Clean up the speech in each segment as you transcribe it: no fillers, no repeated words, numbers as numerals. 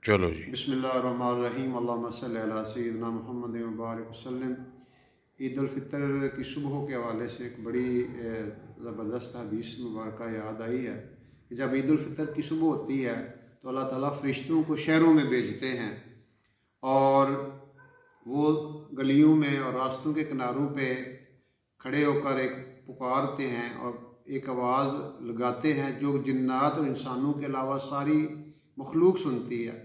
चलो जी। बिस्मिल्लाहिर्रहमानिर्रहीम, अल्लाहुम्मा सल्लि अला सय्यिदिना मुहम्मद व बारिक वसल्लम। ईद उल फितर की सुबह के हवाले से एक बड़ी ज़बरदस्त हदीस मुबारक याद आई है कि जब ईद उल फितर की सुबह होती है तो अल्लाह ताला फरिश्तों को शहरों में भेजते हैं और वो गलियों में और रास्तों के किनारों पे खड़े होकर एक पुकारते हैं और एक आवाज़ लगाते हैं जो जिन्नात और इंसानों के अलावा सारी मखलूक सुनती है।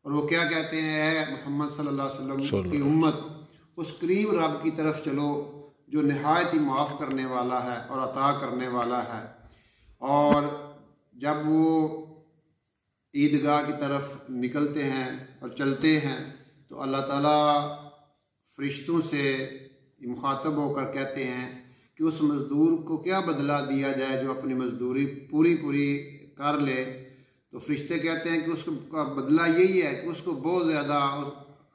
और वो क्या कहते हैं, मोहम्मद सल्लल्लाहु अलैहि वसल्लम की उम्मत, उस करीब रब की तरफ चलो जो नहायत ही माफ़ करने वाला है और अता करने वाला है। और जब वो ईदगाह की तरफ निकलते हैं और चलते हैं तो अल्लाह ताला फरिश्तों से मुखातब होकर कहते हैं कि उस मज़दूर को क्या बदला दिया जाए जो अपनी मज़दूरी पूरी कर ले। तो फरिश्ते कहते हैं कि उसका बदला यही है कि उसको बहुत ज़्यादा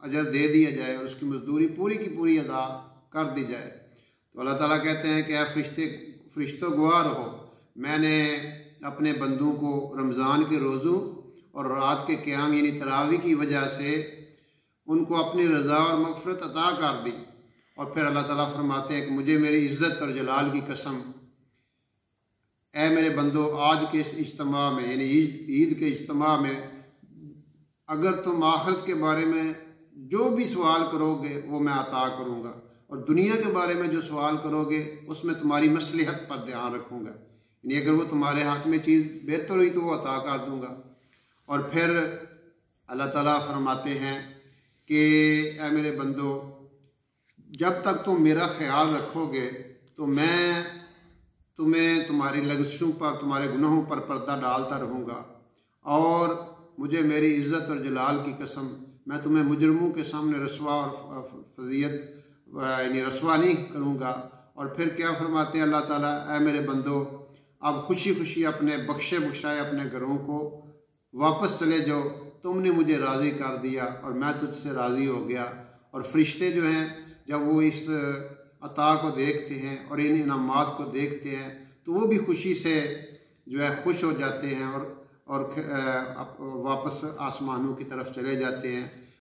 अजर दे दिया जाए और उसकी मज़दूरी पूरी की पूरी अदा कर दी जाए। तो अल्लाह ताला कहते हैं कि फरिश्तों गवाह रहो, मैंने अपने बंदों को रमज़ान के रोज़ों और रात के क़याम यानी तरावी की वजह से उनको अपनी रज़ा और मग़फ़िरत अता कर दी। और फिर अल्लाह ताला फरमाते हैं कि मुझे मेरी इज़्ज़त और जलाल की कसम, ऐ मेरे बंदो, आज के इस इज्तिमा में यानी ईद के इज्तिमा में अगर तुम आखिरत के बारे में जो भी सवाल करोगे वो मैं अता करूँगा और दुनिया के बारे में जो सवाल करोगे उसमें तुम्हारी मसलहत पर ध्यान रखूँगा, यानी अगर वो तुम्हारे हाथ में चीज़ बेहतर हुई तो वो अता कर दूँगा। और फिर अल्लाह ताला फरमाते हैं कि ऐ मेरे बंदो, जब तक तुम मेरा ख्याल रखोगे तो मैं तुम्हें तुम्हारी लग़ज़शों पर, तुम्हारे गुनाहों पर पर्दा डालता रहूँगा और मुझे मेरी इज़्ज़त और जलाल की कसम, मैं तुम्हें मुजरमों के सामने रसवा और फजीयत यानी रसवा नहीं करूँगा। और फिर क्या फरमाते हैं अल्लाह ताला, ऐ मेरे बंदो, अब खुशी खुशी अपने बख्शाए अपने घरों को वापस चले जाओ, तुमने मुझे राज़ी कर दिया और मैं तुझसे राज़ी हो गया। और फरिश्ते जो हैं जब वो इस अता को देखते हैं और इन इनामात को देखते हैं तो वो भी खुशी से जो है खुश हो जाते हैं और वापस आसमानों की तरफ चले जाते हैं।